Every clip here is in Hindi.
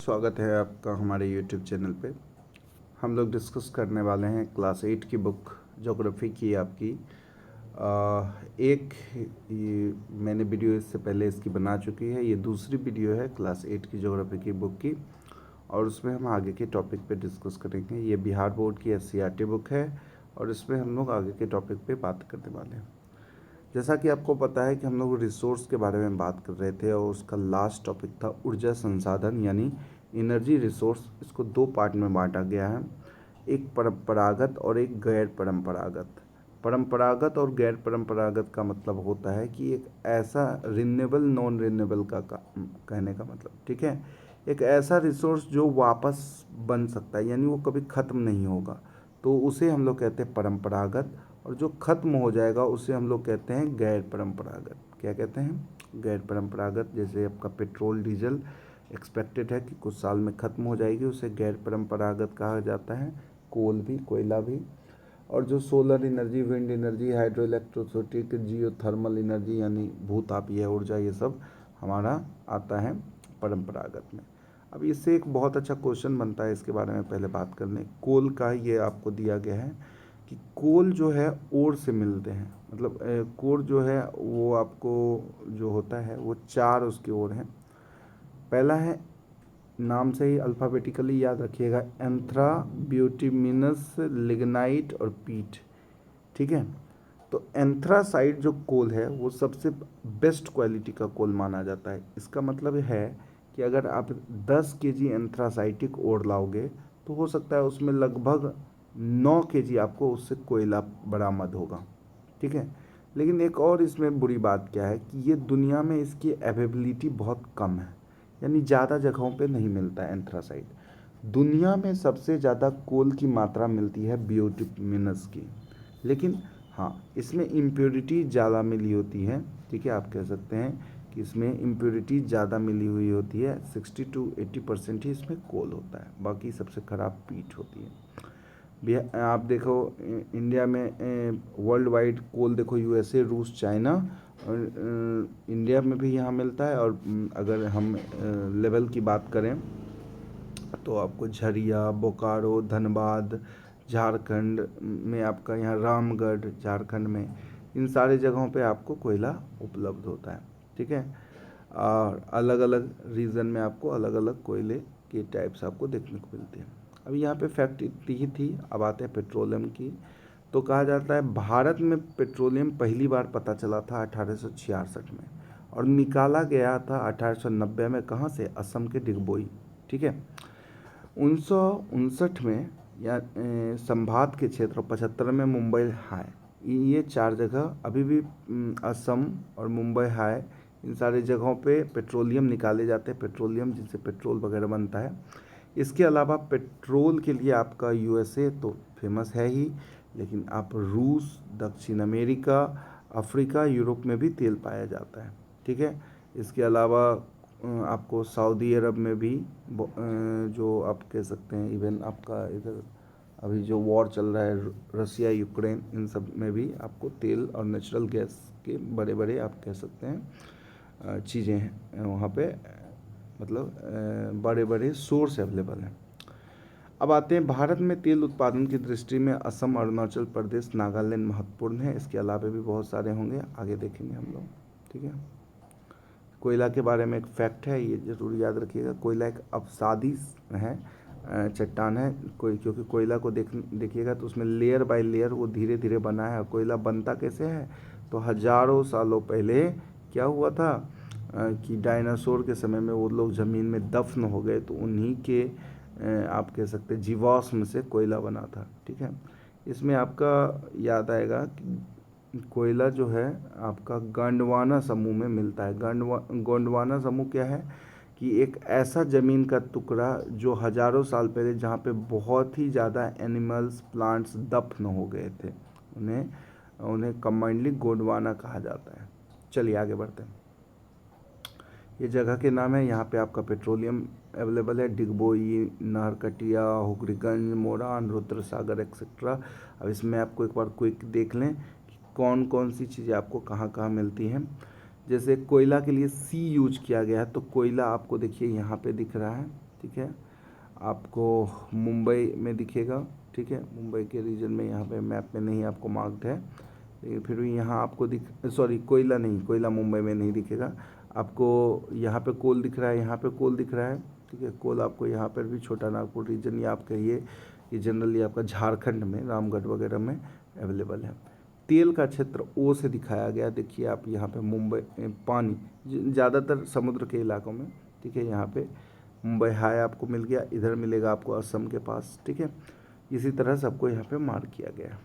स्वागत है आपका हमारे YouTube चैनल पे। हम लोग डिस्कस करने वाले हैं क्लास 8 की बुक ज्योग्राफी की आपकी। ये मैंने वीडियो इससे पहले इसकी बना चुकी है। ये दूसरी वीडियो है क्लास 8 की ज्योग्राफी की बुक की, और उसमें हम आगे के टॉपिक पे डिस्कस करेंगे। ये बिहार बोर्ड की SCERT बुक है और इसमें हम लोग आगे के टॉपिक पे बात करने वाले हैं। जैसा कि आपको पता है कि हम लोग रिसोर्स के बारे में बात कर रहे थे और उसका लास्ट टॉपिक था ऊर्जा संसाधन यानी एनर्जी रिसोर्स। इसको दो पार्ट में बांटा गया है, एक परंपरागत और एक गैर परंपरागत। परंपरागत और गैर परंपरागत का मतलब होता है कि एक ऐसा रिन्यूएबल नॉन रिन्यूएबल का कहने का मतलब, ठीक है, एक ऐसा रिसोर्स जो वापस बन सकता है यानी वो कभी ख़त्म नहीं होगा, तो उसे हम लोग कहते हैं परंपरागत। और जो ख़त्म हो जाएगा उसे हम लोग कहते हैं गैर परंपरागत। क्या कहते हैं? गैर परंपरागत। जैसे आपका पेट्रोल डीजल एक्सपेक्टेड है कि कुछ साल में ख़त्म हो जाएगी, उसे गैर परंपरागत कहा जाता है। कोल भी, कोयला भी। और जो solar energy, wind energy, hydro electricity, geothermal energy यानी भूतापीय ऊर्जा, ये सब हमारा आता है परंपरागत में। अब इससे एक बहुत अच्छा क्वेश्चन बनता है, इसके बारे में पहले बात कर लें। कोल का ये आपको दिया गया है कि कोल जो है ओर से मिलते हैं, मतलब कोर जो है वो आपको जो होता है वो चार उसके ओर हैं। पहला है, नाम से ही अल्फ़ाबेटिकली याद रखिएगा, एंथ्रा, ब्यूटिमिनस, लिग्नाइट और पीट, ठीक है। तो एंथ्रासाइट जो कोल है वो सबसे बेस्ट क्वालिटी का कोल माना जाता है। इसका मतलब है कि अगर आप 10 केजी एंथ्रासाइटिक ओर लाओगे तो हो सकता है उसमें लगभग 9 केजी आपको उससे कोयला बरामद होगा, ठीक है। लेकिन एक और इसमें बुरी बात क्या है कि ये दुनिया में इसकी अवेलेबिलिटी बहुत कम है, यानी ज़्यादा जगहों पे नहीं मिलता है एंथ्रासाइट। दुनिया में सबसे ज़्यादा कोल की मात्रा मिलती है ब्यूटिमिनस की, लेकिन हाँ, इसमें इम्प्योरिटी ज़्यादा मिली होती है, ठीक है। आप कह सकते हैं कि इसमें इम्प्योरिटी ज़्यादा मिली हुई होती है, 60 to 80% ही इसमें कोल होता है, बाकी सबसे ख़राब पीट होती है। आप देखो इंडिया में वर्ल्ड वाइड कोल देखो, USA, रूस, चाइना और इंडिया में भी यहाँ मिलता है। और अगर हम लेवल की बात करें तो आपको झरिया, बोकारो, धनबाद, झारखंड में, आपका यहाँ रामगढ़ झारखंड में, इन सारे जगहों पे आपको कोयला उपलब्ध होता है, ठीक है। और अलग अलग रीजन में आपको अलग अलग कोयले के टाइप्स आपको देखने को मिलते हैं। अब यहाँ पे फैक्ट इतनी ही थी। अब आते हैं पेट्रोलियम की। तो कहा जाता है भारत में पेट्रोलियम पहली बार पता चला था 1866 में, और निकाला गया था 1890 में। कहाँ से? असम के डिगबोई, ठीक है। 1959 में या संभात के क्षेत्र, 75 में मुंबई हाई। ये चार जगह अभी भी असम और मुंबई हाई, इन सारी जगहों पे पेट्रोलियम निकाले जाते हैं, पेट्रोलियम जिनसे पेट्रोल वगैरह बनता है। इसके अलावा पेट्रोल के लिए आपका USA तो फेमस है ही, लेकिन आप रूस, दक्षिण अमेरिका, अफ्रीका, यूरोप में भी तेल पाया जाता है, ठीक है। इसके अलावा आपको सऊदी अरब में भी जो आप कह सकते हैं, इवन आपका इधर अभी जो वॉर चल रहा है रसिया यूक्रेन, इन सब में भी आपको तेल और नेचुरल गैस के बड़े बड़े आप कह सकते हैं चीज़ें हैं वहाँ पे, मतलब बड़े बड़े सोर्स अवेलेबल हैं। अब आते हैं भारत में तेल उत्पादन की दृष्टि में असम, अरुणाचल प्रदेश, नागालैंड महत्वपूर्ण है। इसके अलावा भी बहुत सारे होंगे, आगे देखेंगे हम लोग, ठीक है। कोयला के बारे में एक फैक्ट है, ये ज़रूर याद रखिएगा। कोयला एक अवसादी है, चट्टान है कोई, क्योंकि कोयला को देखिएगा तो उसमें लेयर बाय लेयर वो धीरे धीरे बना है। कोयला बनता कैसे है? तो हजारों सालों पहले क्या हुआ था कि डायनासोर के समय में वो लोग ज़मीन में दफन हो गए, तो उन्हीं के आप कह सकते हैं जीवाश्म से कोयला बना था, ठीक है। इसमें आपका याद आएगा कि कोयला जो है आपका गोंडवाना समूह में मिलता है। गोंडवाना समूह क्या है कि एक ऐसा ज़मीन का टुकड़ा जो हज़ारों साल पहले, जहाँ पे बहुत ही ज़्यादा एनिमल्स, प्लांट्स दफन हो गए थे, उन्हें उन्हें कंबाइंडली गोंडवाना कहा जाता है। चलिए आगे बढ़ते हैं। ये जगह के नाम है, यहाँ पे आपका पेट्रोलियम अवेलेबल है। डिगबोई, नाहरकटिया, हुगरीगंज, मोरान, रुद्रसागर एक्सेट्रा। अब इसमें आपको एक बार क्विक देख लें कि कौन कौन सी चीज़ें आपको कहाँ कहाँ मिलती हैं। जैसे कोयला के लिए सी यूज किया गया है, तो कोयला आपको देखिए यहाँ पे दिख रहा है, ठीक है। आपको मुंबई में दिखेगा, ठीक है, मुंबई के रीजन में, यहाँ पे मैप में नहीं आपको मार्क्ड है, लेकिन फिर भी यहाँ आपको कोयला नहीं, कोयला मुंबई में नहीं दिखेगा आपको। यहाँ पे कोल दिख रहा है, यहाँ पे कोल दिख रहा है, ठीक है। कोल आपको यहाँ पर भी छोटा नागपुर रीजन, या आप कहिए कि जनरली आपका झारखंड में, रामगढ़ वगैरह में अवेलेबल है। तेल का क्षेत्र ओ से दिखाया गया, देखिए आप यहाँ पे मुंबई पानी ज़्यादातर समुद्र के इलाकों में, ठीक है। यहाँ पे मुंबई हाई आपको मिल गया, इधर मिलेगा आपको असम के पास, ठीक है। इसी तरह सबको यहाँ पे मार्क किया गया।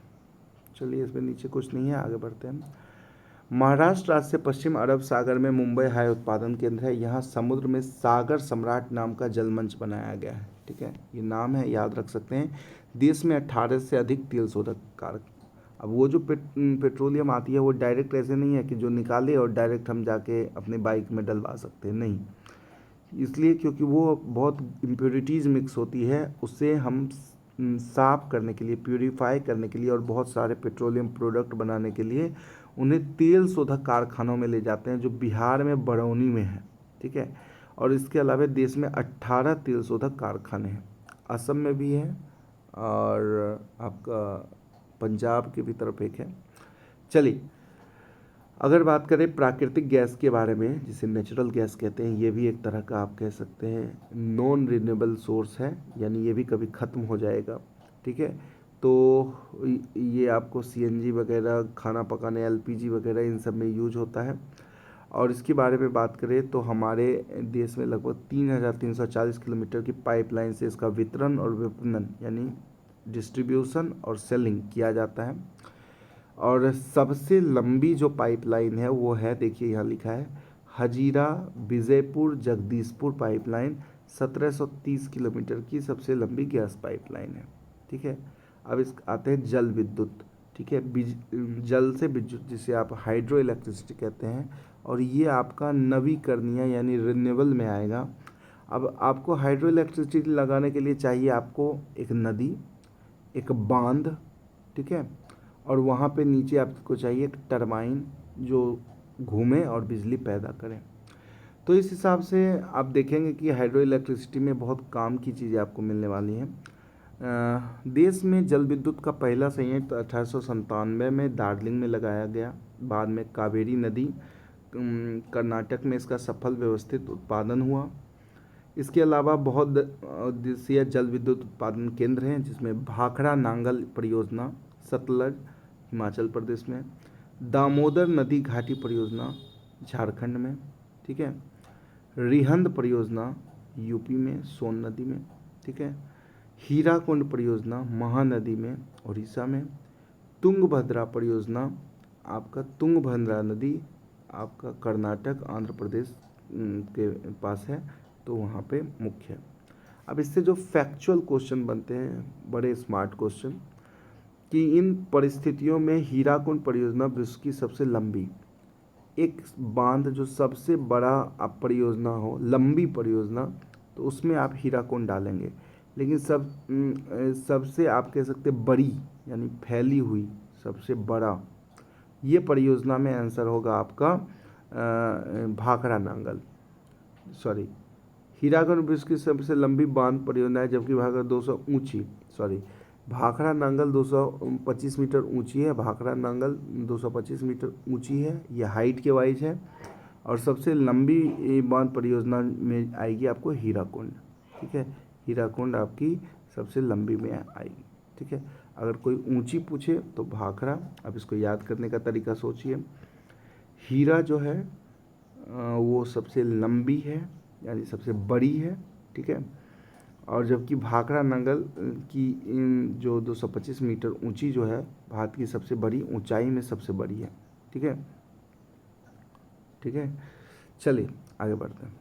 चलिए, इसमें नीचे कुछ नहीं है, आगे बढ़ते हैं। महाराष्ट्र राज्य से पश्चिम अरब सागर में मुंबई हाई उत्पादन केंद्र है। यहाँ समुद्र में सागर सम्राट नाम का जलमंच बनाया गया है, ठीक है। ये नाम है, याद रख सकते हैं। देश में 18 से अधिक तेल शोधक कारक। अब वो जो पेट्रोलियम आती है वो डायरेक्ट ऐसे नहीं है कि जो निकाले और डायरेक्ट हम जाके अपने बाइक में डलवा सकते हैं, नहीं। इसलिए क्योंकि वो बहुत इम्प्योरिटीज़ मिक्स होती है, उससे हम साफ़ करने के लिए, प्यूरीफाई करने के लिए और बहुत सारे पेट्रोलियम प्रोडक्ट बनाने के लिए उन्हें तेल शोधक कारखानों में ले जाते हैं, जो बिहार में बरौनी में है, ठीक है। और इसके अलावा देश में 18 तेल शोधक कारखाने हैं, असम में भी है और आपका पंजाब की भी तरफ एक है। चलिए, अगर बात करें प्राकृतिक गैस के बारे में, जिसे नेचुरल गैस कहते हैं, ये भी एक तरह का आप कह सकते हैं नॉन रिन्यूएबल सोर्स है, यानी ये भी कभी ख़त्म हो जाएगा, ठीक है। तो ये आपको सीएनजी वगैरह, खाना पकाने एलपीजी वगैरह, इन सब में यूज होता है। और इसके बारे में बात करें तो हमारे देश में लगभग 3340 किलोमीटर की पाइपलाइन से इसका वितरण और विपणन, यानी डिस्ट्रीब्यूशन और सेलिंग किया जाता है। और सबसे लंबी जो पाइपलाइन है वो है, देखिए यहाँ लिखा है, हजीरा विजयपुर जगदीशपुर पाइपलाइन 1730 किलोमीटर की सबसे लंबी गैस पाइपलाइन है, ठीक है। अब इस आते हैं जल विद्युत, ठीक है। जल से विद्युत, जिसे आप हाइड्रो इलेक्ट्रिसिटी कहते हैं, और ये आपका नवीकरणीय यानी रिन्यूएबल में आएगा। अब आपको हाइड्रो इलेक्ट्रिसिटी लगाने के लिए चाहिए आपको एक नदी, एक बांध, ठीक है। और वहाँ पे नीचे आपको चाहिए एक टरबाइन जो घूमे और बिजली पैदा करे। तो इस हिसाब से आप देखेंगे कि हाइड्रो इलेक्ट्रिसिटी में बहुत काम की चीज़ें आपको मिलने वाली हैं। देश में जल विद्युत का पहला संयंत्र 1897 में दार्जिलिंग में लगाया गया। बाद में कावेरी नदी कर्नाटक में इसका सफल व्यवस्थित उत्पादन हुआ। इसके अलावा बहुत देशीय जल विद्युत उत्पादन केंद्र हैं, जिसमें भाखड़ा नांगल परियोजना सतलज हिमाचल प्रदेश में, दामोदर नदी घाटी परियोजना झारखंड में, ठीक है, रिहंद परियोजना यूपी में सोन नदी में, ठीक है, हीराकुंड परियोजना महानदी में उड़ीसा में, तुंगभद्रा परियोजना आपका तुंगभद्रा नदी आपका कर्नाटक आंध्र प्रदेश के पास है, तो वहाँ पे मुख्य है। अब इससे जो फैक्चुअल क्वेश्चन बनते हैं, बड़े स्मार्ट क्वेश्चन, कि इन परिस्थितियों में हीराकुंड परियोजना विश्व की सबसे लंबी, एक बांध जो सबसे बड़ा आप परियोजना हो, लंबी परियोजना, तो उसमें आप हीराकुंड डालेंगे। लेकिन सबसे आप कह सकते बड़ी यानी फैली हुई सबसे बड़ा, ये परियोजना में आंसर होगा आपका भाखड़ा नांगल, सॉरी, हीराकुंड विश्व की सबसे लंबी बांध परियोजना है, जबकि भाखड़ा 200 ऊंची, सॉरी, भाखड़ा नांगल 225 मीटर ऊंची है, भाखड़ा नांगल 225 मीटर ऊंची है, ये हाइट के वाइज है। और सबसे लंबी बांध परियोजना में आएगी आपको हीराकुंड, ठीक है। हीराकुंड आपकी सबसे लंबी में आएगी, ठीक है। अगर कोई ऊंची पूछे तो भाखड़ा। अब इसको याद करने का तरीका सोचिए, हीरा जो है वो सबसे लंबी है यानी सबसे बड़ी है, ठीक है। और जबकि भाखड़ा नांगल की जो 225 मीटर ऊंची जो है, भारत की सबसे बड़ी ऊंचाई में सबसे बड़ी है, ठीक है, ठीक है। चलिए आगे बढ़ते हैं।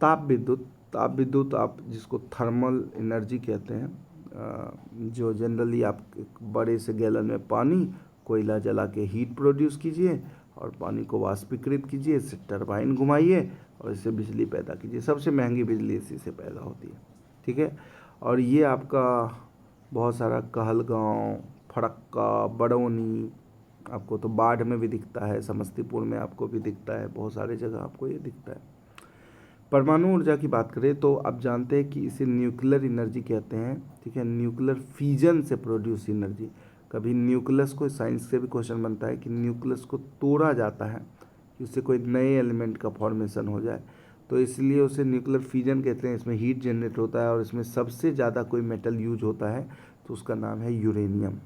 ताप विद्युत आप जिसको थर्मल एनर्जी कहते हैं, जो जनरली आप एक बड़े से गैलन में पानी कोयला जला के हीट प्रोड्यूस कीजिए और पानी को वाष्पीकृत कीजिए, इससे टरबाइन घुमाइए और इससे बिजली पैदा कीजिए। सबसे महंगी बिजली इसी से पैदा होती है, ठीक है। और ये आपका बहुत सारा कहलगांव, फरक्का, बरौनी, आपको तो बाढ़ में भी दिखता है, समस्तीपुर में आपको भी दिखता है, बहुत सारे जगह आपको ये दिखता है। परमाणु ऊर्जा की बात करें तो आप जानते हैं कि इसे न्यूक्लियर एनर्जी कहते हैं, ठीक है। न्यूक्लियर फ्यूजन से प्रोड्यूस एनर्जी। कभी न्यूक्लियस को साइंस से भी क्वेश्चन बनता है कि न्यूक्लियस को तोड़ा जाता है कि उससे कोई नए एलिमेंट का फॉर्मेशन हो जाए, तो इसलिए उसे न्यूक्लियर फ्यूजन कहते हैं। इसमें हीट जनरेट होता है और इसमें सबसे ज़्यादा कोई मेटल यूज होता है तो उसका नाम है यूरेनियम,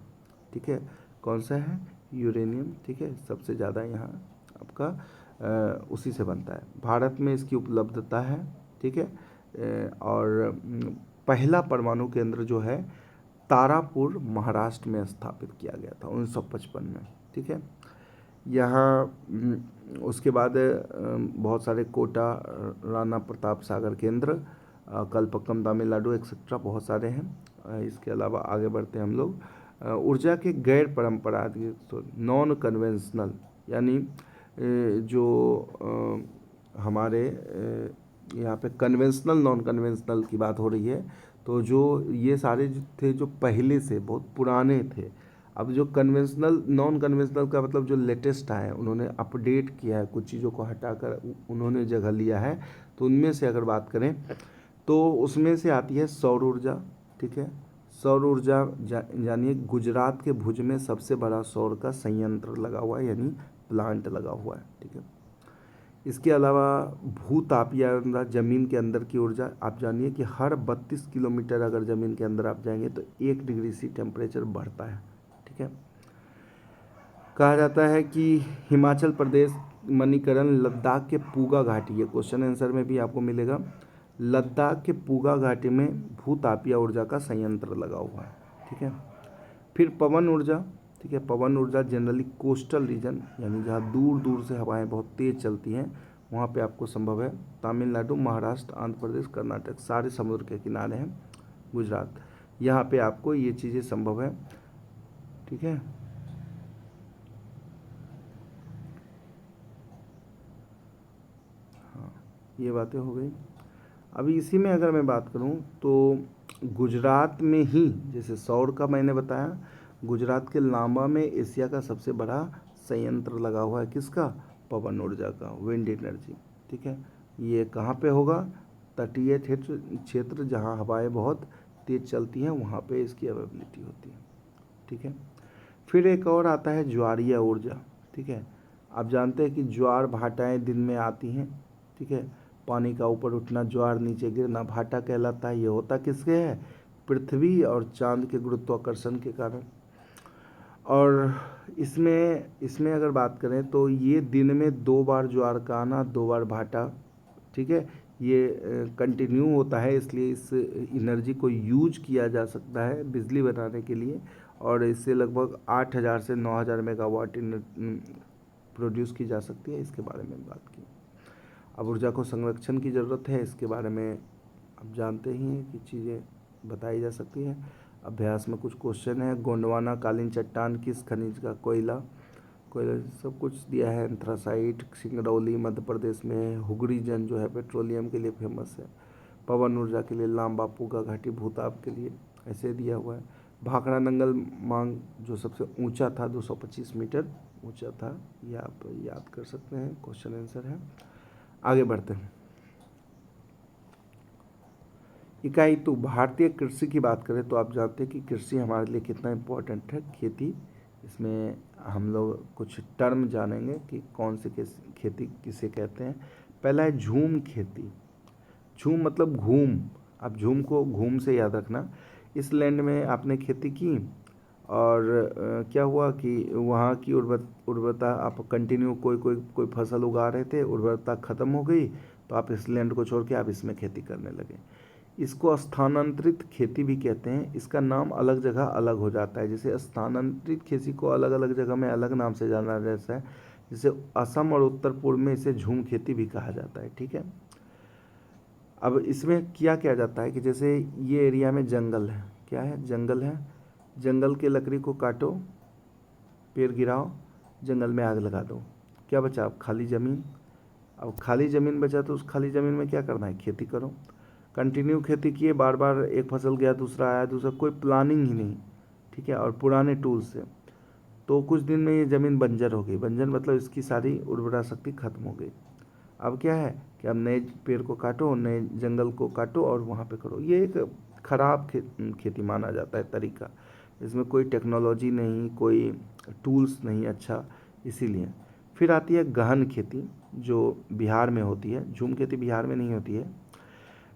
ठीक है। कौन सा है? यूरेनियम, ठीक है। सबसे ज़्यादा यहाँ आपका उसी से बनता है। भारत में इसकी उपलब्धता है, ठीक है। और पहला परमाणु केंद्र जो है तारापुर महाराष्ट्र में स्थापित किया गया था 1955 में, ठीक है। यहाँ उसके बाद बहुत सारे कोटा, राणा प्रताप सागर केंद्र, कलपक्कम तमिलनाडु एक्सेट्रा बहुत सारे हैं। इसके अलावा आगे बढ़ते हैं हम लोग। ऊर्जा के गैर परंपरागत, तो नॉन कन्वेंशनल, यानी जो हमारे यहाँ पे कन्वेंशनल नॉन कन्वेंशनल की बात हो रही है, तो जो ये सारे थे जो पहले से बहुत पुराने थे। अब जो कन्वेंशनल नॉन कन्वेंशनल का मतलब जो लेटेस्ट आए हैं, उन्होंने अपडेट किया है, कुछ चीज़ों को हटाकर उन्होंने जगह लिया है। तो उनमें से अगर बात करें तो उसमें से आती है सौर ऊर्जा, ठीक है। सौर ऊर्जा जानिए गुजरात के भुज में सबसे बड़ा सौर का संयंत्र लगा हुआ है, यानी प्लांट लगा हुआ है, ठीक है। इसके अलावा भूतापीय ऊर्जा, ज़मीन के अंदर की ऊर्जा, आप जानिए कि हर 32 किलोमीटर अगर ज़मीन के अंदर आप जाएंगे तो 1 डिग्री सी टेम्परेचर बढ़ता है, ठीक है। कहा जाता है कि हिमाचल प्रदेश, मणिकरण, लद्दाख के पूगा घाटी, ये क्वेश्चन आंसर में भी आपको मिलेगा, लद्दाख के पूगा घाटी में भूतापीय ऊर्जा का संयंत्र लगा हुआ है, ठीक है। फिर पवन ऊर्जा, ठीक है। पवन ऊर्जा जनरली कोस्टल रीजन, यानी जहाँ दूर दूर से हवाएं बहुत तेज़ चलती हैं वहाँ पे आपको संभव है। तमिलनाडु, महाराष्ट्र, आंध्र प्रदेश, कर्नाटक, सारे समुद्र के किनारे हैं, गुजरात, यहाँ पे आपको ये चीज़ें संभव है, ठीक है। हाँ, ये बातें हो गई। अभी इसी में अगर मैं बात करूं तो गुजरात में ही, जैसे सौर का मैंने बताया, गुजरात के लांबा में एशिया का सबसे बड़ा संयंत्र लगा हुआ है, किसका? पवन ऊर्जा का, विंड एनर्जी, ठीक है। ये कहाँ पे होगा? तटीय क्षेत्र जहाँ हवाएं बहुत तेज चलती हैं वहाँ पे इसकी अवेलेबिलिटी होती है, ठीक है। फिर एक और आता है ज्वारीय ऊर्जा, ठीक है। आप जानते हैं कि ज्वार भाटाएं दिन में आती हैं, ठीक है। पानी का ऊपर उठना, ज्वार नीचे गिरना भाटा कहलाता है। ये होता किसके है? पृथ्वी और चांद के गुरुत्वाकर्षण के कारण। और इसमें अगर बात करें तो ये दिन में 2 बार ज्वार का आना, 2 बार भाटा, ठीक है। ये कंटिन्यू होता है, इसलिए इस एनर्जी को यूज किया जा सकता है बिजली बनाने के लिए, और इससे लगभग 8000 से 9000 मेगावाट प्रोड्यूस की जा सकती है। इसके बारे में बात की। अब ऊर्जा को संरक्षण की ज़रूरत है, इसके बारे में आप जानते ही हैं कि चीज़ें बताई जा सकती हैं। अभ्यास में कुछ क्वेश्चन है। गोंडवाना कालीन चट्टान किस खनिज का? कोयला सब कुछ दिया है। एंथ्रासाइट सिंगरौली मध्य प्रदेश में है। हुगड़ी जन जो है पेट्रोलियम के लिए फेमस है। पवन ऊर्जा के लिए लांबा पूगा घाटी भूताप के लिए ऐसे दिया हुआ है। भाखड़ा नंगल मांग जो सबसे ऊंचा था 225 मीटर ऊंचा था, ये आप याद कर सकते हैं, क्वेश्चन आंसर है। आगे बढ़ते हैं। इकाई 2 भारतीय कृषि की बात करें तो आप जानते हैं कि कृषि हमारे लिए कितना इम्पोर्टेंट है, खेती। इसमें हम लोग कुछ टर्म जानेंगे कि कौन से खेती किसे कहते हैं। पहला है झूम खेती। झूम मतलब घूम, आप झूम को घूम से याद रखना। इस लैंड में आपने खेती की और क्या हुआ कि वहाँ की उर्वरता, आप कंटिन्यू कोई फसल उगा रहे थे, उर्वरता ख़त्म हो गई तो आप इस लैंड को छोड़ के आप इसमें खेती करने लगे। इसको स्थानांतरित खेती भी कहते हैं। इसका नाम अलग जगह अलग हो जाता है। जैसे स्थानांतरित खेती को अलग अलग जगह में अलग नाम से जाना जाता है। जैसे असम और उत्तर पूर्व में इसे झूम खेती भी कहा जाता है, ठीक है। अब इसमें किया जाता है कि जैसे ये एरिया में जंगल है, क्या है? जंगल है। जंगल के लकड़ी को काटो, पेड़ गिराओ, जंगल में आग लगा दो, क्या बचा? अब खाली ज़मीन। अब खाली ज़मीन बचा तो उस खाली ज़मीन में क्या करना है? खेती करो। कंटिन्यू खेती किए, बार बार एक फसल गया, दूसरा आया, दूसरा, कोई प्लानिंग ही नहीं, ठीक है, और पुराने टूल्स से, तो कुछ दिन में ये ज़मीन बंजर हो गई। बंजर मतलब इसकी सारी उर्वरा शक्ति खत्म हो गई। अब क्या है कि अब नए पेड़ को काटो, नए जंगल को काटो और वहाँ पे करो। ये एक खराब खेती माना जाता है तरीका। इसमें कोई टेक्नोलॉजी नहीं, कोई टूल्स नहीं अच्छा, इसीलिए। फिर आती है गहन खेती जो बिहार में होती है। झूम खेती बिहार में नहीं होती है।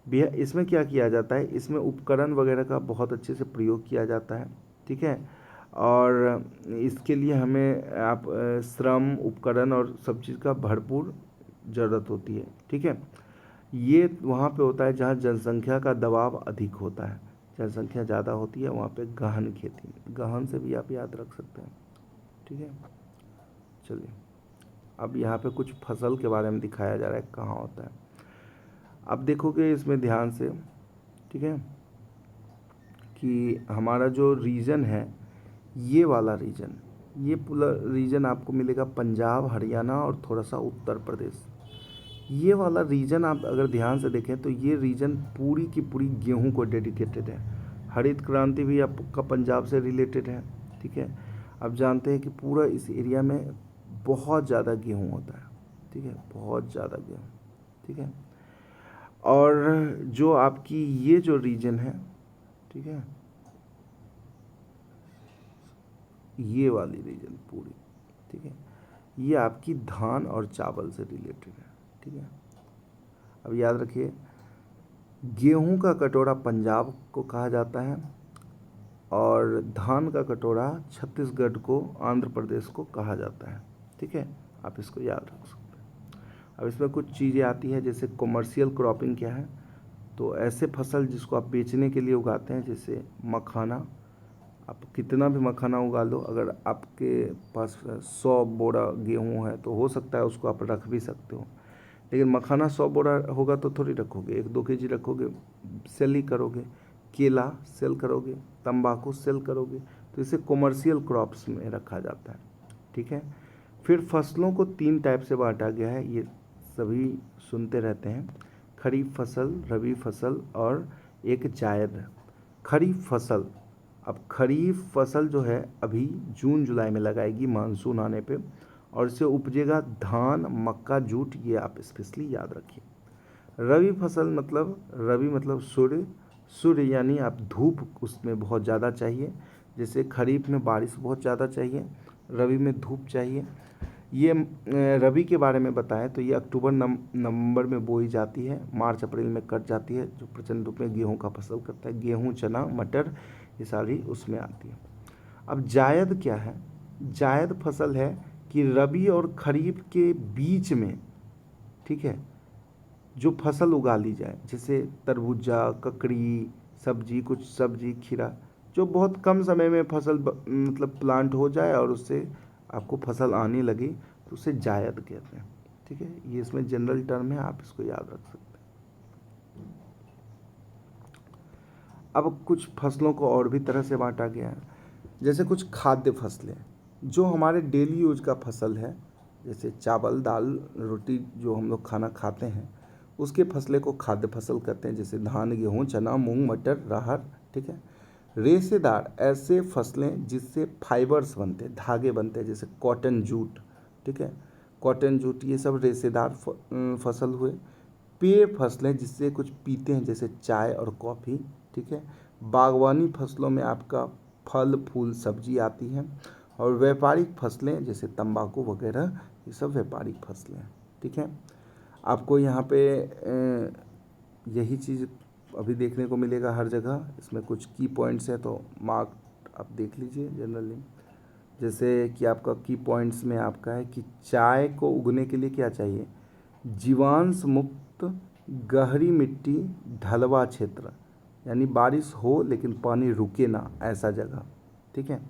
बिहार इसमें क्या किया जाता है, इसमें उपकरण वगैरह का बहुत अच्छे से प्रयोग किया जाता है, ठीक है। और इसके लिए हमें आप श्रम, उपकरण और सब चीज़ का भरपूर ज़रूरत होती है, ठीक है। ये वहाँ पे होता है जहाँ जनसंख्या का दबाव अधिक होता है, जनसंख्या ज़्यादा होती है वहाँ पे गहन खेती। गहन से भी आप याद रख सकते हैं, ठीक है। चलिए, अब यहाँ पे कुछ फसल के बारे में दिखाया जा रहा है कहाँ होता है। अब देखोगे इसमें ध्यान से, ठीक है, कि हमारा जो रीजन है, ये वाला रीजन, ये पूरा रीजन आपको मिलेगा पंजाब, हरियाणा और थोड़ा सा उत्तर प्रदेश। ये वाला रीजन आप अगर ध्यान से देखें तो ये रीजन पूरी की पूरी गेहूं को डेडिकेटेड है। हरित क्रांति भी आपका पंजाब से रिलेटेड है, ठीक है। आप जानते हैं कि पूरा इस एरिया में बहुत ज़्यादा गेहूं होता है, ठीक है, बहुत ज़्यादा गेहूं, ठीक है। और जो आपकी ये जो रीजन है, ठीक है, ये वाली रीजन पूरी, ठीक है, ये आपकी धान और चावल से रिलेटेड है, ठीक है। अब याद रखिए, गेहूं का कटोरा पंजाब को कहा जाता है और धान का कटोरा छत्तीसगढ़ को, आंध्र प्रदेश को कहा जाता है, ठीक है। आप इसको याद रख सकते हैं। अब इसमें कुछ चीज़ें आती हैं, जैसे कमर्शियल क्रॉपिंग क्या है, तो ऐसे फसल जिसको आप बेचने के लिए उगाते हैं, जैसे मखाना। आप कितना भी मखाना उगा लो, अगर आपके पास 100 बोरा गेहूँ है तो हो सकता है उसको आप रख भी सकते हो, लेकिन मखाना 100 बोरा होगा तो थोड़ी रखोगे, 1-2 केजी रखोगे, सेल ही करोगे। केला सेल करोगे, तंबाकू सेल करोगे, तो इसे कमर्शियल क्रॉप्स में रखा जाता है, ठीक है। फिर फसलों को 3 टाइप से बांटा गया है, ये सभी सुनते रहते हैं, खरीफ फसल, रबी फसल और एक जायद खरीफ फसल। अब खरीफ फसल जो है अभी जून जुलाई में लगाएगी मानसून आने पे, और इससे उपजेगा धान, मक्का, जूट, ये आप स्पेशली याद रखिए। रबी फसल मतलब, रबी मतलब सूर्य, सूर्य यानी आप धूप उसमें बहुत ज़्यादा चाहिए, जैसे खरीफ में बारिश बहुत ज़्यादा चाहिए, रबी में धूप चाहिए। ये रबी के बारे में बताएं तो ये अक्टूबर नवंबर में बोई जाती है, मार्च अप्रैल में कट जाती है, जो प्रचंड रूप में गेहूं का फसल करता है। गेहूं, चना, मटर, ये सारी उसमें आती है। अब जायद क्या है, जायद फसल है कि रबी और खरीफ के बीच में, ठीक है, जो फसल उगा ली जाए, जैसे तरबूजा, ककड़ी, सब्जी, कुछ सब्जी, खीरा, जो बहुत कम समय में फसल मतलब प्लांट हो जाए और उससे आपको फसल आने लगे, तो उसे जायद कहते हैं, ठीक है। ये इसमें जनरल टर्म है, आप इसको याद रख सकते हैं। अब कुछ फसलों को और भी तरह से बांटा गया है, जैसे कुछ खाद्य फसलें जो हमारे डेली यूज का फसल है, जैसे चावल, दाल, रोटी जो हम लोग खाना खाते हैं, उसके फसलें को खाद्य फसल कहते हैं, जैसे धान, गेहूँ, चना, मूंग, मटर, राहर, ठीक है। रेशेदार ऐसे फसलें जिससे फाइबर्स बनते हैं, धागे बनते हैं, जैसे कॉटन, जूट, ठीक है, कॉटन, जूट, ये सब रेशेदार फसल हुए। पेय फसलें जिससे कुछ पीते हैं, जैसे चाय और कॉफ़ी, ठीक है। बागवानी फसलों में आपका फल, फूल, सब्जी आती हैं। और व्यापारिक फसलें जैसे तंबाकू वगैरह, ये सब व्यापारिक फसलें हैं, ठीक है। आपको यहाँ पे यही चीज़ अभी देखने को मिलेगा हर जगह। इसमें कुछ की पॉइंट्स हैं तो मार्क आप देख लीजिए जनरली। जैसे कि आपका की पॉइंट्स में आपका है कि चाय को उगने के लिए क्या चाहिए, जीवांश मुक्त गहरी मिट्टी, ढलवा क्षेत्र, यानी बारिश हो लेकिन पानी रुके ना, ऐसा जगह, ठीक है।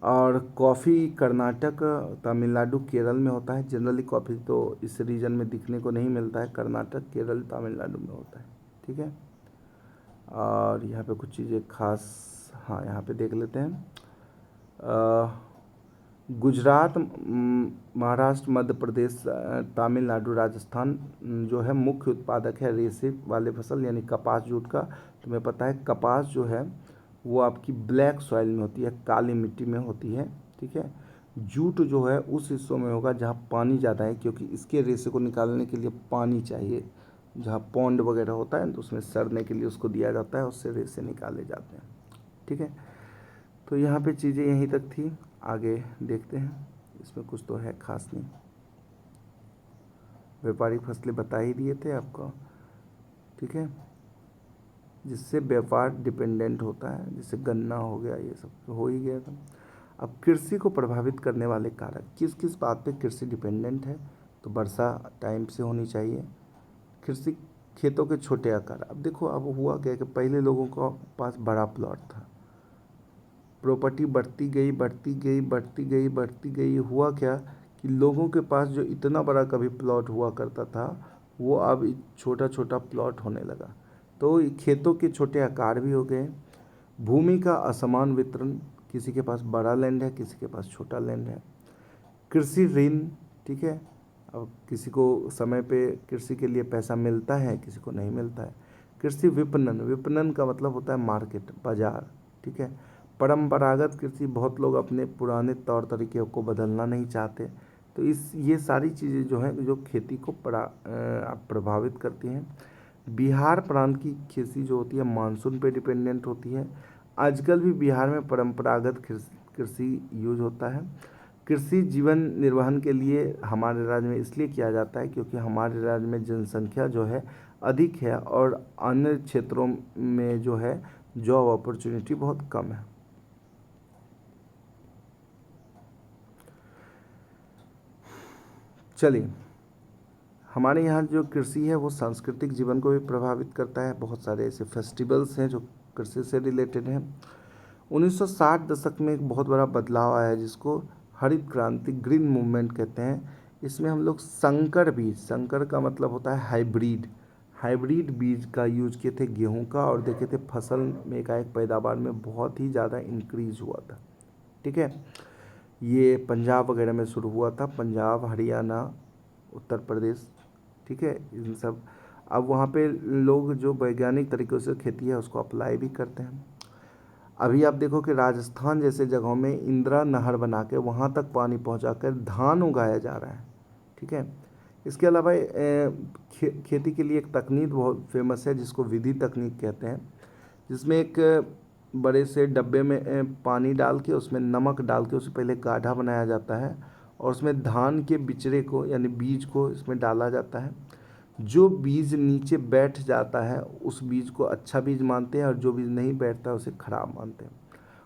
और कॉफ़ी कर्नाटक, तमिलनाडु, केरल में होता है। जनरली कॉफ़ी तो इस रीजन में दिखने को नहीं मिलता है, कर्नाटक, केरल, तमिलनाडु में होता है, ठीक है। और यहाँ पे कुछ चीज़ें खास, हाँ यहाँ पे देख लेते हैं। गुजरात, महाराष्ट्र, मध्य प्रदेश, तमिलनाडु, राजस्थान जो है मुख्य उत्पादक है रेशे वाले फसल, यानी कपास, जूट का। तुम्हें पता है कपास जो है वो आपकी ब्लैक सॉइल में होती है, काली मिट्टी में होती है, ठीक है। जूट जो है उस हिस्सों में होगा जहाँ पानी ज़्यादा है, क्योंकि इसके रेशे को निकालने के लिए पानी चाहिए। जहाँ पॉन्ड वगैरह होता है तो उसमें सड़ने के लिए उसको दिया जाता है, उससे रेशे निकाले जाते हैं। ठीक है, तो यहाँ पे चीज़ें यहीं तक थी, आगे देखते हैं। इसमें कुछ तो है खास नहीं, व्यापारिक फसलें बता ही दिए थे आपको। ठीक है, जिससे व्यापार डिपेंडेंट होता है, जैसे गन्ना हो गया, ये सब हो ही गया था। अब कृषि को प्रभावित करने वाले कारक, किस किस बात पे कृषि डिपेंडेंट है, तो वर्षा टाइम से होनी चाहिए। कृषि खेतों के छोटे आकार, अब देखो अब हुआ क्या कि पहले लोगों के पास बड़ा प्लॉट था, प्रॉपर्टी बढ़ती गई बढ़ती गई बढ़ती गई बढ़ती गई, हुआ क्या कि लोगों के पास जो इतना बड़ा कभी प्लॉट हुआ करता था वो अब छोटा छोटा प्लॉट होने लगा, तो खेतों के छोटे आकार भी हो गए। भूमि का असमान वितरण, किसी के पास बड़ा लैंड है, किसी के पास छोटा लैंड है। कृषि ऋण, ठीक है, अब किसी को समय पे कृषि के लिए पैसा मिलता है, किसी को नहीं मिलता है। कृषि विपणन, विपणन का मतलब होता है मार्केट, बाजार। ठीक है, परंपरागत कृषि, बहुत लोग अपने पुराने तौर तरीके को बदलना नहीं चाहते, तो ये सारी चीज़ें जो हैं जो खेती को प्रभावित करती हैं। बिहार प्रांत की खेती जो होती है मानसून पे डिपेंडेंट होती है। आजकल भी बिहार में परंपरागत कृषि यूज होता है। कृषि जीवन निर्वहन के लिए हमारे राज्य में इसलिए किया जाता है क्योंकि हमारे राज्य में जनसंख्या जो है अधिक है और अन्य क्षेत्रों में जो है जॉब अपॉर्चुनिटी बहुत कम है। चलिए, हमारे यहाँ जो कृषि है वो सांस्कृतिक जीवन को भी प्रभावित करता है। बहुत सारे ऐसे फेस्टिवल्स हैं जो कृषि से रिलेटेड हैं। 1960 दशक में एक बहुत बड़ा बदलाव आया है जिसको हरित क्रांति, ग्रीन मूवमेंट कहते हैं। इसमें हम लोग संकर बीज, संकर का मतलब होता है हाइब्रिड, हाइब्रिड बीज का यूज किए थे गेहूं का, और देखे थे फसल में एकाएक पैदावार में बहुत ही ज़्यादा इंक्रीज हुआ था। ठीक है, ये पंजाब वगैरह में शुरू हुआ था, पंजाब, हरियाणा, उत्तर प्रदेश। ठीक है, इन सब अब वहाँ पे लोग जो वैज्ञानिक तरीक़ों से खेती है उसको अप्लाई भी करते हैं। अभी आप देखो कि राजस्थान जैसे जगहों में इंदिरा नहर बना के वहाँ तक पानी पहुँचाकर धान उगाया जा रहा है। ठीक है, इसके अलावा खेती के लिए एक तकनीक बहुत फेमस है जिसको विधि तकनीक कहते हैं, जिसमें एक बड़े से डब्बे में पानी डाल के उसमें नमक डाल के उसे पहले गाढ़ा बनाया जाता है और उसमें धान के बिचड़े को यानी बीज को इसमें डाला जाता है। जो बीज नीचे बैठ जाता है उस बीज को अच्छा बीज मानते हैं और जो बीज नहीं बैठता है उसे खराब मानते हैं,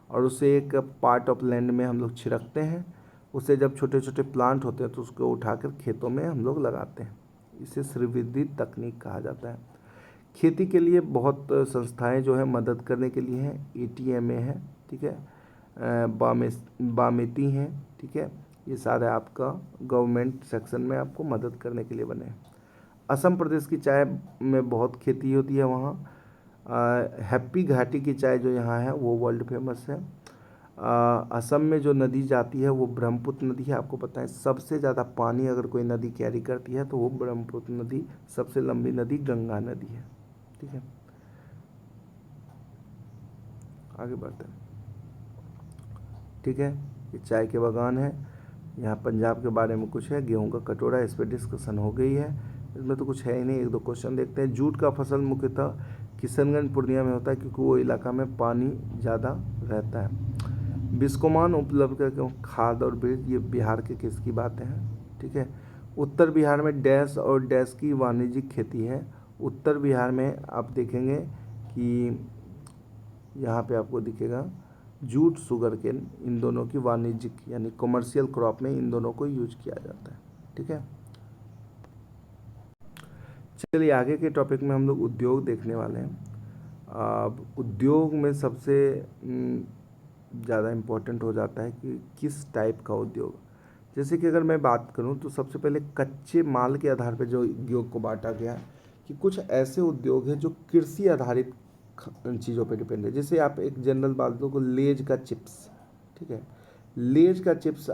और उसे एक पार्ट ऑफ लैंड में हम लोग छिड़कते हैं। उसे जब छोटे छोटे प्लांट होते हैं तो उसको उठाकर खेतों में हम लोग लगाते हैं। इसे श्रीवृद्धि तकनीक कहा जाता है। खेती के लिए बहुत संस्थाएं जो है मदद करने के लिए हैं। ATMA है, ठीक है, बामेती हैं। ठीक है, ये सारे आपका गवर्नमेंट सेक्शन में आपको मदद करने के लिए बने हैं। असम प्रदेश की चाय में बहुत खेती होती है वहाँ। हैप्पी घाटी की चाय जो यहाँ है वो वर्ल्ड फेमस है। असम में जो नदी जाती है वो ब्रह्मपुत्र नदी है। आपको पता है सबसे ज़्यादा पानी अगर कोई नदी कैरी करती है तो वो ब्रह्मपुत्र नदी, सबसे लंबी नदी गंगा नदी है। ठीक है, आगे बढ़ते हैं। ठीक है, ये चाय के बागान है। यहाँ पंजाब के बारे में कुछ है, गेहूं का कटोरा, इस पर डिस्कशन हो गई है, इसमें तो कुछ है ही नहीं। एक दो क्वेश्चन देखते हैं। जूट का फसल मुख्यतः किशनगंज पूर्णिया में होता है क्योंकि वो इलाका में पानी ज़्यादा रहता है। बिस्कोमान उपलब्ध करके खाद और बीज, ये बिहार के किसकी बातें हैं। ठीक है, उत्तर बिहार में डैश और डैश की वाणिज्यिक खेती है। उत्तर बिहार में आप देखेंगे कि यहाँ पे आपको दिखेगा जूट, शुगर केन, इन दोनों की वाणिज्यिक यानी कमर्शियल क्रॉप में इन दोनों को यूज किया जाता है। ठीक है, चलिए आगे के टॉपिक में हम लोग उद्योग देखने वाले हैं। अब उद्योग में सबसे ज़्यादा इम्पोर्टेंट हो जाता है कि किस टाइप का उद्योग। जैसे कि अगर मैं बात करूं तो सबसे पहले कच्चे माल के आधार पर जो उद्योग को बांटा गया कि कुछ ऐसे उद्योग हैं जो कृषि आधारित चीज़ों पे डिपेंड है। जैसे आप एक जनरल बात दो को लेज का चिप्स, ठीक है, लेज का चिप्स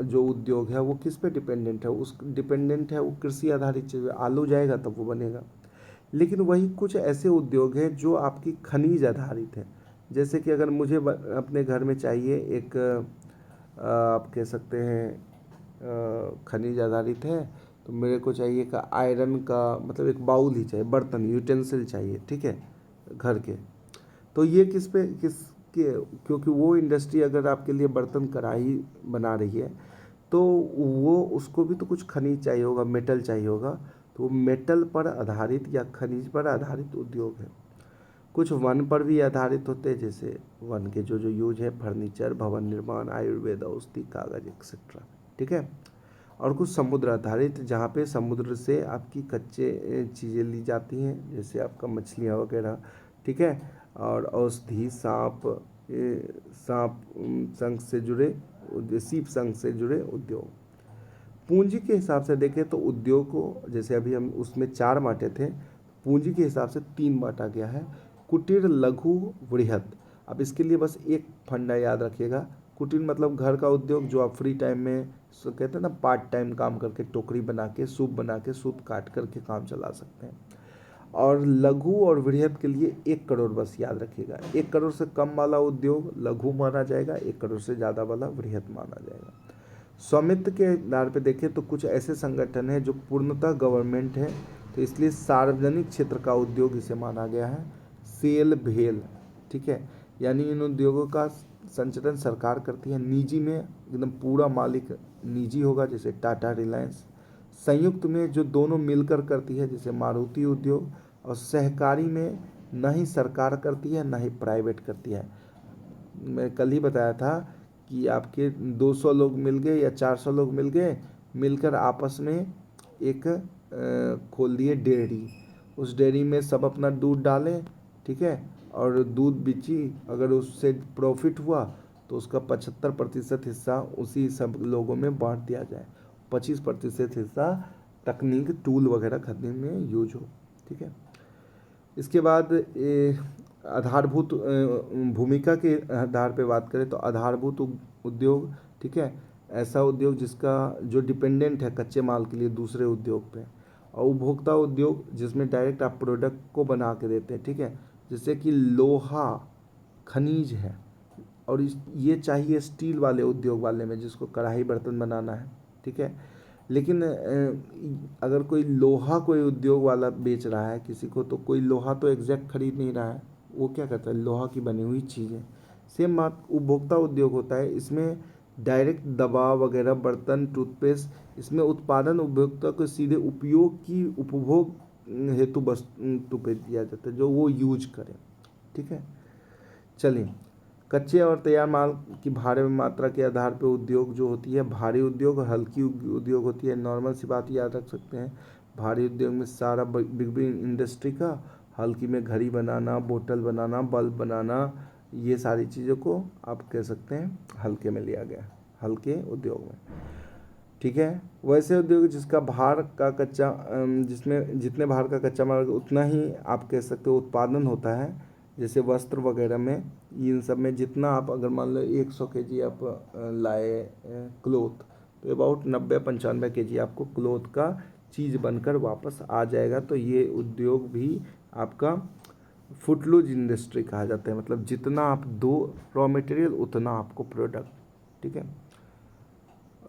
जो उद्योग है वो किस पे डिपेंडेंट है, उस डिपेंडेंट है वो कृषि आधारित चीज़, आलू जाएगा तब वो बनेगा। लेकिन वही कुछ ऐसे उद्योग हैं जो आपकी खनिज आधारित है। जैसे कि अगर मुझे अपने घर में चाहिए एक आप कह सकते हैं खनिज आधारित है, तो मेरे को चाहिए का आयरन का, मतलब एक बाउल ही चाहिए, बर्तन यूटेंसिल चाहिए, ठीक है, घर के। तो ये किस पे किस के, क्योंकि वो इंडस्ट्री अगर आपके लिए बर्तन कढ़ाई बना रही है तो वो उसको भी तो कुछ खनिज चाहिए होगा, मेटल चाहिए होगा। तो मेटल पर आधारित या खनिज पर आधारित उद्योग है। कुछ वन पर भी आधारित होते हैं, जैसे वन के जो जो यूज है, फर्नीचर, भवन निर्माण, आयुर्वेद, औषधि, कागज एक्सेट्रा, ठीक है। और कुछ समुद्र आधारित, जहाँ पे समुद्र से आपकी कच्चे चीज़ें ली जाती हैं, जैसे आपका मछलियाँ वगैरह, ठीक है। और औषधि, सांप संघ से जुड़े, सीप संघ से जुड़े उद्योग। पूंजी के हिसाब से देखें तो उद्योग को, जैसे अभी हम उसमें 4 बांटे थे, पूंजी के हिसाब से 3 बांटा गया है, कुटीर, लघु, वृहत। अब इसके लिए बस एक फंडा याद रखिएगा, कुटीर मतलब घर का उद्योग, जो आप फ्री टाइम में कहते हैं ना, पार्ट टाइम काम करके, टोकरी बना के, सूप बना के, सूप काट करके काम चला सकते हैं। और लघु और वृहत के लिए 1 करोड़ बस याद रखिएगा। 1 करोड़ से कम वाला उद्योग लघु माना जाएगा, 1 करोड़ से ज़्यादा वाला वृहत माना जाएगा। स्वामित्व के आधार पे देखें तो कुछ ऐसे संगठन हैं जो पूर्णतः गवर्नमेंट है, तो इसलिए सार्वजनिक क्षेत्र का उद्योग इसे माना गया है। सेल, भेल, ठीक है, यानी इन उद्योगों का संचालन सरकार करती है। निजी में एकदम पूरा मालिक निजी होगा, जैसे टाटा, रिलायंस। संयुक्त में जो दोनों मिलकर करती है, जैसे मारुति उद्योग। और सहकारी में न ही सरकार करती है, न ही प्राइवेट करती है। मैं कल ही बताया था कि आपके 200 लोग मिल गए या 400 लोग मिल गए, मिलकर आपस में एक खोल दिए डेयरी। उस डेयरी में सब अपना दूध डालें, ठीक है, और दूध बेची, अगर उससे प्रॉफिट हुआ तो उसका 75% हिस्सा उसी सब लोगों में बांट दिया जाए, 25% हिस्सा तकनीक, टूल वगैरह खरीदने में यूज हो, ठीक है। इसके बाद आधारभूत भूमिका के आधार पे बात करें तो आधारभूत उद्योग, ठीक है, ऐसा उद्योग जिसका जो डिपेंडेंट है कच्चे माल के लिए दूसरे उद्योग पे। और उपभोक्ता उद्योग, जिसमें डायरेक्ट आप प्रोडक्ट को बना के देते हैं, ठीक है, जैसे कि लोहा, खनिज है। और ये चाहिए स्टील वाले उद्योग वाले में, जिसको कढ़ाई बर्तन बनाना है, ठीक है। लेकिन अगर कोई लोहा कोई उद्योग वाला बेच रहा है किसी को, तो कोई लोहा तो एग्जैक्ट खरीद नहीं रहा है, वो क्या करता है, लोहा की बनी हुई चीज़ें। सेम बात उपभोक्ता उद्योग होता है, इसमें डायरेक्ट दवा वगैरह, बर्तन, टूथपेस्ट, इसमें उत्पादन उपभोक्ता को सीधे उपयोग की उपभोग हेतु वस्तु पे दिया जाता है, जो वो यूज करें, ठीक है। चलिए, कच्चे और तैयार माल की भारी मात्रा के आधार पर उद्योग जो होती है, भारी उद्योग और हल्की उद्योग होती है। नॉर्मल सी बात याद रख सकते हैं, भारी उद्योग में सारा बिग इंडस्ट्री का, हल्की में घड़ी बनाना, बोतल बनाना, बल्ब बनाना, ये सारी चीज़ों को आप कह सकते हैं हल्के में लिया गया, हल्के उद्योग में, ठीक है। वैसे उद्योग जिसका भार का कच्चा जिसमें जितने भार का कच्चा माल उतना ही आप कह सकते हो उत्पादन होता है, जैसे वस्त्र वगैरह में, इन सब में जितना आप अगर मान लो 100 kg आप लाए क्लोथ, तो अबाउट 90-95 kg आपको क्लोथ का चीज़ बनकर वापस आ जाएगा। तो ये उद्योग भी आपका फुटलूज इंडस्ट्री कहा जाता है, मतलब जितना आप दो रॉ मटेरियल उतना आपको प्रोडक्ट, ठीक है।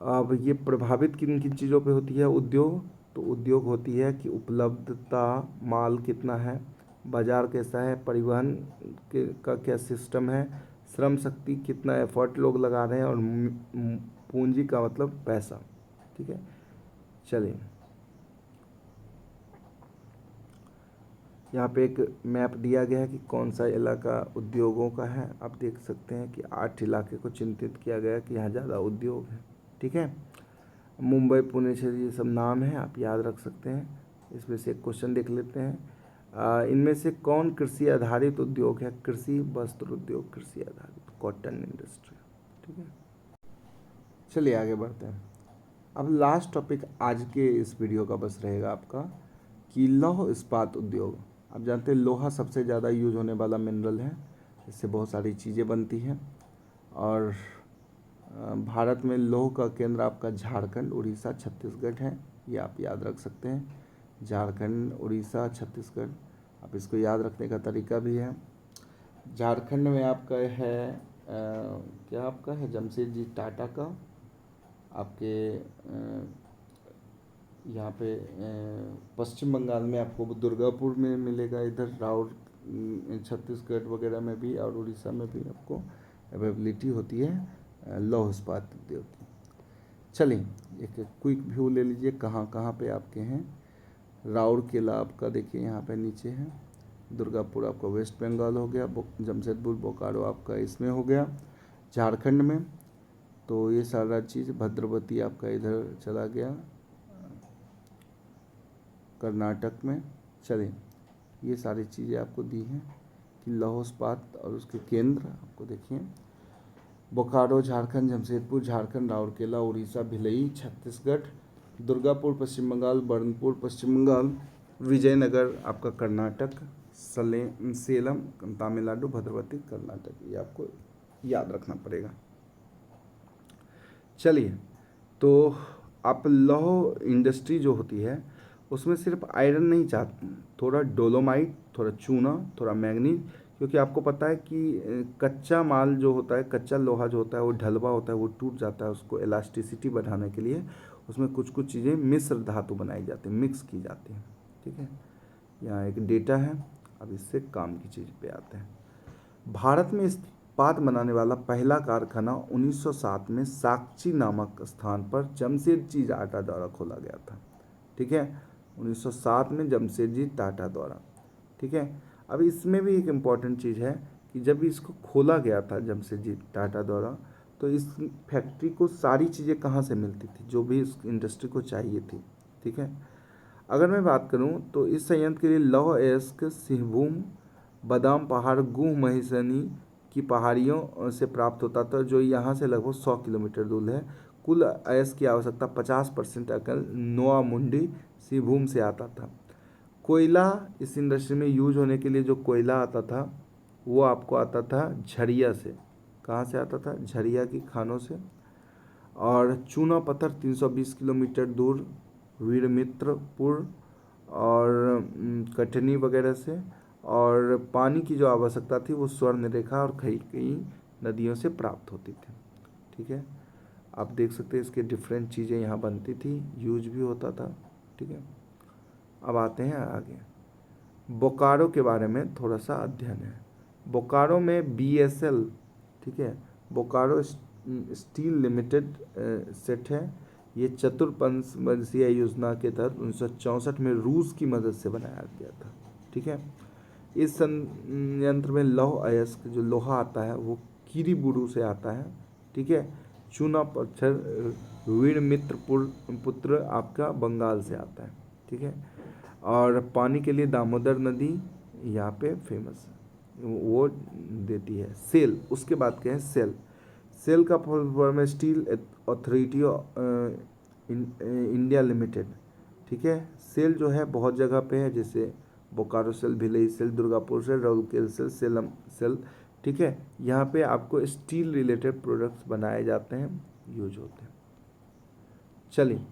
अब ये प्रभावित किन किन चीज़ों पे होती है उद्योग, तो उद्योग होती है कि उपलब्धता, माल कितना है, बाज़ार कैसा है, परिवहन का क्या सिस्टम है, श्रम शक्ति कितना एफर्ट लोग लगा रहे हैं, और पूंजी का मतलब पैसा, ठीक है। चलिए, यहाँ पे एक मैप दिया गया है कि कौन सा इलाका उद्योगों का है। आप देख सकते हैं कि 8 इलाके को चिन्हित किया गया है कि यहाँ ज़्यादा उद्योग है, ठीक है। मुंबई, पुणे, क्षेत्र, ये सब नाम है, आप याद रख सकते हैं। इसमें से एक क्वेश्चन देख लेते हैं, इनमें से कौन कृषि आधारित उद्योग है। कृषि वस्त्र उद्योग कृषि आधारित, कॉटन इंडस्ट्री, ठीक है। चलिए आगे बढ़ते हैं। अब लास्ट टॉपिक आज के इस वीडियो का बस रहेगा आपका कि लौह इस्पात उद्योग। आप जानते हैं लोहा सबसे ज़्यादा यूज होने वाला मिनरल है, इससे बहुत सारी चीज़ें बनती हैं। और भारत में लौह का केंद्र आपका झारखंड, उड़ीसा, छत्तीसगढ़ है, ये आप याद रख सकते हैं। झारखंड, उड़ीसा, छत्तीसगढ़, आप इसको याद रखने का तरीका भी है। झारखंड में आपका है क्या आपका है, जमशेदजी टाटा का आपके यहाँ पे पश्चिम बंगाल में आपको दुर्गापुर में मिलेगा, इधर राउर छत्तीसगढ़ वगैरह में भी और उड़ीसा में भी आपको अवेलेबिलिटी होती है लौह इस्पात उद्योग की। चलिए एक क्विक व्यू ले लीजिए कहाँ कहाँ पे आपके हैं। राउरकेला आपका देखिए यहाँ पे नीचे है, दुर्गापुर आपका वेस्ट बंगाल हो गया, जमशेदपुर बोकारो आपका इसमें हो गया झारखंड में। तो ये सारा चीज़, भद्रवती आपका इधर चला गया कर्नाटक में। चलिए ये सारी चीज़ें आपको दी हैं कि लौह इस्पात और उसके केंद्र आपको देखिए, बोकारो झारखंड, जमशेदपुर झारखंड, राउरकेला उड़ीसा, भिलई छत्तीसगढ़, दुर्गापुर पश्चिम बंगाल, बर्नपुर पश्चिम बंगाल, विजयनगर आपका कर्नाटक, सेलम तमिलनाडु, भद्रवती कर्नाटक, ये आपको याद रखना पड़ेगा। चलिए तो आप लौह इंडस्ट्री जो होती है उसमें सिर्फ आयरन नहीं चाहते, थोड़ा डोलोमाइट, थोड़ा चूना, थोड़ा मैंगनीज, क्योंकि आपको पता है कि कच्चा माल जो होता है, कच्चा लोहा जो होता है वो ढलवा होता है, वो टूट जाता है। उसको इलास्टिसिटी बढ़ाने के लिए उसमें कुछ कुछ चीज़ें मिश्र धातु बनाई जाती हैं, मिक्स की जाती हैं। ठीक है, यहाँ एक डेटा है। अब इससे काम की चीज़ पे आते हैं। भारत में इस्पात बनाने वाला पहला कारखाना 1907 में साक्ची नामक स्थान पर जमशेदजी टाटा द्वारा खोला गया था। ठीक है, 1907 में जमशेदजी टाटा द्वारा। ठीक है, अब इसमें भी एक इम्पॉर्टेंट चीज़ है कि जब इसको खोला गया था जमशेदजी टाटा द्वारा, तो इस फैक्ट्री को सारी चीज़ें कहाँ से मिलती थी जो भी इस इंडस्ट्री को चाहिए थी। ठीक है, अगर मैं बात करूं तो इस संयंत्र के लिए लौह अयस्क सिंहभूम, बादाम पहाड़, गुह महिसनी की पहाड़ियों से प्राप्त होता था, जो यहाँ से लगभग 100 किलोमीटर दूर है। कुल अयस्क की आवश्यकता 50% अकल नोआ मुंडी सिंहभूम से आता था। कोयला इस इंडस्ट्री में यूज होने के लिए जो कोयला आता था वो आपको आता था झरिया से। कहाँ से आता था? झरिया की खानों से। और चूना पत्थर 320 किलोमीटर दूर वीरमित्रपुर और कटनी वगैरह से। और पानी की जो आवश्यकता थी वो स्वर्ण रेखा और कई कई नदियों से प्राप्त होती थी। ठीक है, आप देख सकते हैं इसके डिफरेंट चीज़ें यहाँ बनती थी, यूज भी होता था। ठीक है, अब आते हैं आगे। बोकारो के बारे में थोड़ा सा अध्ययन है। बोकारो में BSL, ठीक है, बोकारो स्टील लिमिटेड सेट है। ये चतुर्पंचवर्षीय योजना के तहत 1964 में रूस की मदद से बनाया गया था। ठीक है, इस संयंत्र में लौह अयस्क जो लोहा आता है वो कीरीबुरु से आता है। ठीक है, चूना पत्थर वीरमित्रपुर पुत्र आपका बंगाल से आता है। ठीक है, और पानी के लिए दामोदर नदी यहाँ पे फेमस है, वो देती है। सेल, उसके बाद क्या है? सेल। सेल का फुल फॉर्म है स्टील अथॉरिटी इंडिया लिमिटेड। ठीक है, सेल जो है बहुत जगह पे है, जैसे Bokaro SAIL, Bhilai SAIL, Durgapur SAIL, Rourkela SAIL, Salem SAIL. ठीक है, यहाँ पे आपको स्टील रिलेटेड प्रोडक्ट्स बनाए जाते हैं, यूज होते हैं। चलिए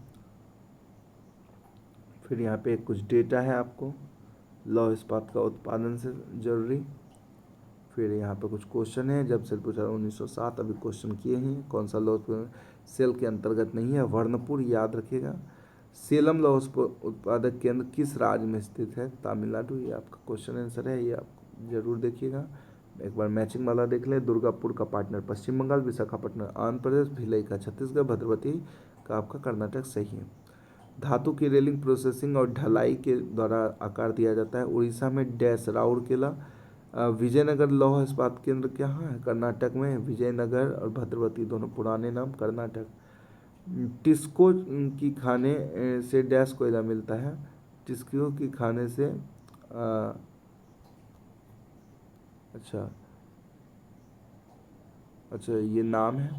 फिर यहाँ पे कुछ डेटा है आपको लौह इस्पात का उत्पादन से जरूरी। फिर यहाँ पे कुछ क्वेश्चन है, जब सेल पूछा 1907, अभी क्वेश्चन किए हैं। कौन सा लौह सेल के अंतर्गत नहीं है? वर्णपुर, याद रखिएगा। सेलम लौह उत्पादक केंद्र किस राज्य में स्थित है? तमिलनाडु, ये आपका क्वेश्चन आंसर है, ये आप जरूर देखिएगा। एक बार मैचिंग वाला देख लें। दुर्गापुर का पार्टनर पश्चिम बंगाल, विशाखापट्टनम आंध्र प्रदेश, भिलई का छत्तीसगढ़, भद्रवती का आपका कर्नाटक सही है। धातु की रेलिंग प्रोसेसिंग और ढलाई के द्वारा आकार दिया जाता है। उड़ीसा में डैश राउरकेला। विजयनगर लौह इस्पात केंद्र कहाँ है? कर्नाटक में। विजयनगर और भद्रवती दोनों पुराने नाम, कर्नाटक। टिस्को की खाने से डैश कोयला मिलता है? टिस्को की खाने से अच्छा ये नाम है।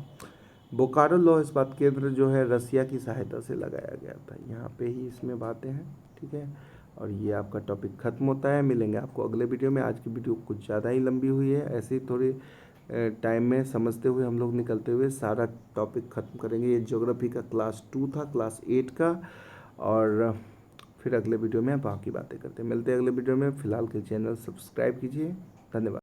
बोकारो लौह इस्पात केंद्र जो है रसिया की सहायता से लगाया गया था। यहाँ पे ही इसमें बातें हैं। ठीक है, और ये आपका टॉपिक खत्म होता है। मिलेंगे आपको अगले वीडियो में। आज की वीडियो कुछ ज़्यादा ही लंबी हुई है, ऐसे ही थोड़ी टाइम में समझते हुए हम लोग निकलते हुए सारा टॉपिक ख़त्म करेंगे। ये ज्योग्राफी का क्लास 2 था, क्लास 8 का। और फिर अगले वीडियो में बाकी बातें करते हैं। मिलते हैं अगले वीडियो में। फ़िलहाल के चैनल सब्सक्राइब कीजिए। धन्यवाद।